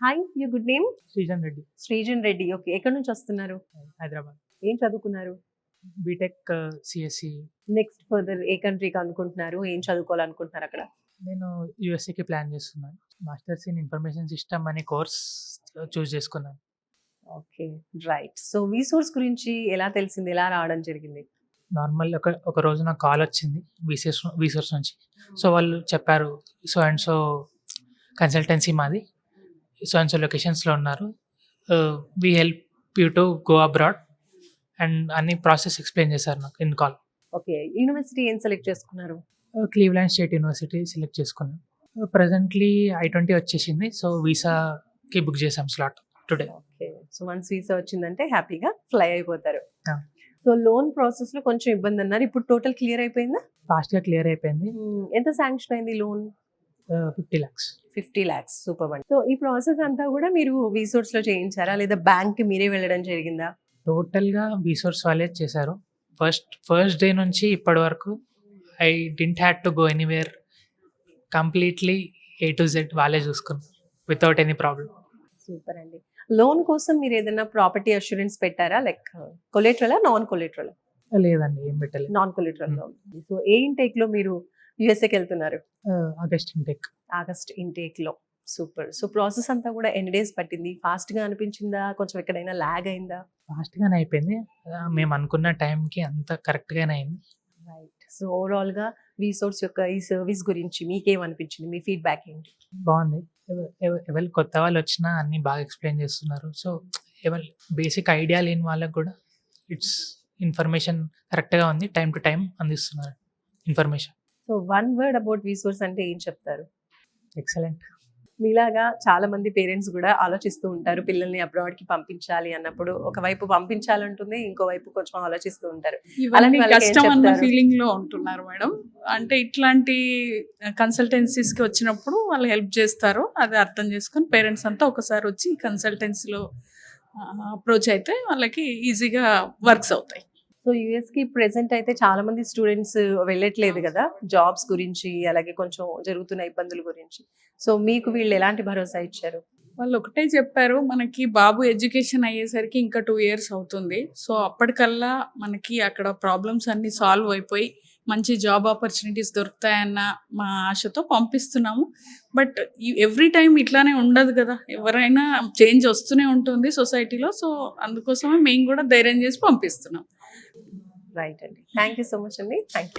Hi, you good name? Srijan Reddy, Srijan Reddy. Okay. ఎక్కడి నుంచి వస్తున్నారు? హైదరాబాద్. ఏం చదువుకున్నారు? BTech CSC. నెక్స్ట్ ఫర్దర్ ఏ కంట్రీకి అనుకుంటున్నారు? ఏం చదువుకోవాలనుకుంటున్నారు అక్కడ? నేను యూఎస్ఏకి ప్లాన్ చేస్తున్నాను. మాస్టర్స్ ఇన్ ఇన్ఫర్మేషన్ సిస్టమ్ అనే కోర్స్ చూస్ చేసుకున్నాను. Okay, right. సో వీసోర్స్ గురించి ఎలా తెలిసింది? ఎలా రావడం జరిగింది? నార్మల్ ఒక రోజు నాకు కాల్ వచ్చింది వీసోర్స్ నుంచి. సో వాళ్ళు చెప్పారు, సో అండ్ సో కన్సల్టెన్సీ మాది, సో అండ్ సో లొకేషన్స్లో ఉన్నారు, we help you to go abroad and అన్ని ప్రాసెస్ ఎక్స్ప్లెయిన్ చేశారు నాకు ఇన్ కాల్. ఓకే, యూనివర్సిటీ ఏం సెలెక్ట్ చేసుకున్నారు? క్లీవ్లాండ్ స్టేట్ యూనివర్సిటీ సెలెక్ట్ చేసుకున్నాను. ప్రజెంట్లీ I-20 వచ్చేసింది, సో వీసాకి బుక్ చేసాం slot today. Okay, so once visa వచ్చిందంటే హ్యాపీగా ఫ్లై అయిపోతారు. Yeah. సో లోన్ ప్రాసెస్ లో కొంచెం ఇబ్బంది అన్నారు, ఇప్పుడు టోటల్ క్లియర్ అయిపోయిందా? ఫాస్ట్గా క్లియర్ అయిపోయింది. ఎంత శాంక్షన్ అయింది లోన్? 50 lakhs. 50 lakhs. సూపర్ అండి. సో ఈ ప్రాసెస్ అంతా కూడా మీరు వీసోర్స్ లో చేయించారా, లేదా బ్యాంక్ కి మీరే వెళ్ళడం జరిగిందా? టోటల్గా వీసోర్స్ వాళ్ళే చేశారు. ఫస్ట్ డే నుంచి ఇప్పటి వరకు I didn't had to go anywhere. Completely A to Z వాళ్ళే చూసుకున్నారు వితౌట్ ఎనీ ప్రాబ్లం. సూపర్ అండి. లోన్ కోసం మీరు ఏదైనా ప్రాపర్టీ అష్యూరెన్స్ పెట్టారా? లైక్ కొలేటరలా, నాన్ కొలేటరల్? లేదండి, ఏం పెట్టలేదు. Non collateral loan. సో ఏ ఇంటేక్ లో మీరు యుఎస్ఏకి వెళ్తున్నారు? August intake. ఆగస్ట్ ఇంటేక్ లో. సూపర్. సో ప్రాసెస్ అంతా కూడా ఎన్ని డేస్ పట్టింది? ఫాస్ట్ గా అనిపించిందా? కొంచెం ఎక్కడైనా లాగ్ అయిందా? ఫాస్ట్గానే అయిపోయింది. మేము అనుకున్న టైంకి అంత కరెక్ట్గానే అయింది. రైట్. సో ఓవరాల్ గా వీసోర్స్ యొక్క ఈ సర్వీస్ గురించి మీకేమనిపించింది? మీ ఫీడ్బ్యాక్ ఏంటి? బాగుంది. ఎవరు కొత్త వాళ్ళు వచ్చినా అన్నీ బాగా ఎక్స్ప్లెయిన్ చేస్తున్నారు. సో ఎవరు బేసిక్ ఐడియా లేని వాళ్ళకి కూడా ఇట్స్ ఇన్ఫర్మేషన్ కరెక్ట్గా ఉంది, టైం టు టైం అందిస్తున్నారు information. So one word about వీసోర్స్ అంటే ఏం చెప్తారు? ఎక్సలెంట్. మీలాగా చాలా మంది పేరెంట్స్ కూడా ఆలోచిస్తూ ఉంటారు, పిల్లల్ని అబ్రాడ్ కి పంపించాలి అన్నప్పుడు ఒకవైపు పంపించాలంటుంది, ఇంకోవైపు కొంచెం ఆలోచిస్తూ ఉంటారు. ఇవన్నీ వాళ్ళకి ఏం కష్టం అన్న చెప్తారు? ఫీలింగ్ లో ఉంటున్నారు మేడం. అంటే ఇట్లాంటి కన్సల్టెన్సీస్ కి వచ్చినప్పుడు వాళ్ళు హెల్ప్ చేస్తారు, అది అర్థం చేసుకొని పేరెంట్స్ అంతా ఒకసారి వచ్చి కన్సల్టెన్సీలో అప్రోచ్ అయితే వాళ్ళకి ఈజీగా వర్క్స్ అవుతాయి. సో యుఎస్ కి ప్రెసెంట్ అయితే చాలా మంది స్టూడెంట్స్ వెళ్ళట్లేదు కదా, జాబ్స్ గురించి అలాగే కొంచెం జరుగుతున్న ఇబ్బందుల గురించి. సో మీకు వీళ్ళు ఎలాంటి భరోసా ఇచ్చారు? వాళ్ళు ఒకటే చెప్పారు, మనకి బాబు ఎడ్యుకేషన్ అయ్యేసరికి ఇంకా 2 years అవుతుంది, సో అప్పటికల్లా మనకి అక్కడ ప్రాబ్లమ్స్ అన్నీ సాల్వ్ అయిపోయి మంచి జాబ్ ఆపర్చునిటీస్ దొరుకుతాయన్న మా ఆశతో పంపిస్తున్నాము. బట్ ఎవ్రీ టైం ఇట్లానే ఉండదు కదా, ఎవరైనా చేంజ్ వస్తూనే ఉంటుంది సొసైటీలో. సో అందుకోసమే మేము కూడా ధైర్యం చేసి పంపిస్తున్నాం. రైట్ అండి. థ్యాంక్ యూ సో మచ్ అండి. Thank you.